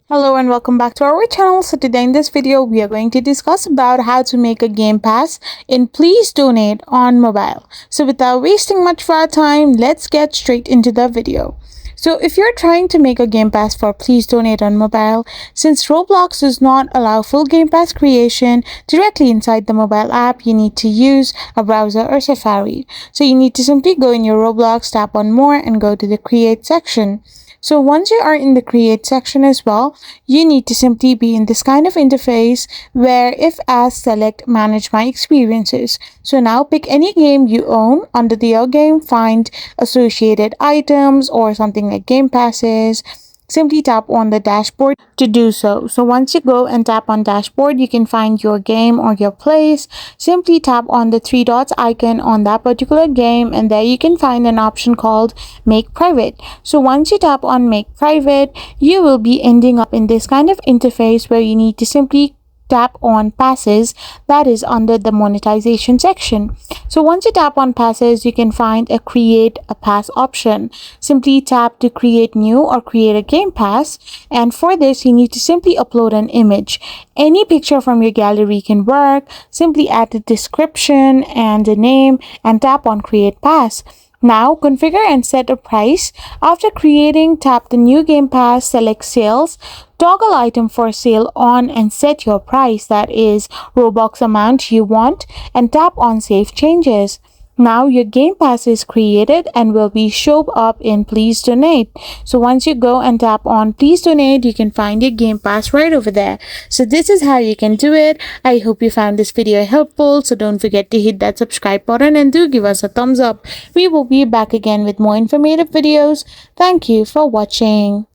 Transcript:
Hello and welcome back to our channel. So today in this video we are going to discuss about how to make a game pass in Please Donate on mobile. So without wasting much of our time, let's get straight into the video. So if you're trying to make a game pass for Please Donate on mobile, since Roblox does not allow full game pass creation directly inside the mobile app, you need to use a browser or Safari. So you need to simply go in your Roblox, tap on more and go to the create section. So once you are in the create section as well, you need to simply be in this kind of interface where if as select manage my experiences. So now pick any game you own. Under the your game, find associated items or something like game passes. Simply tap on the dashboard to do so. So once you go and tap on dashboard, you can find your game or your place. Simply tap on the three dots icon on that particular game, and there you can find an option called make private. So once you tap on make private, you will be ending up in this kind of interface where you need to simply tap on passes, that is under the monetization section. So once you tap on passes, you can find a create a pass option. Simply tap to create new or create a game pass, and for this you need to simply upload an image. Any picture from your gallery can work. Simply add the description and the name and tap on create pass. Now configure and set a price. After creating, tap the new game pass, select sales, toggle item for sale on and set your price, that is Robux amount you want, and tap on save changes. Now your game pass is created and will be show up in Please Donate. So once you go and tap on Please Donate, you can find your game pass right over there. So this is how you can do it. I hope you found this video helpful. So don't forget to hit that subscribe button and do give us a thumbs up. We will be back again with more informative videos. Thank you for watching.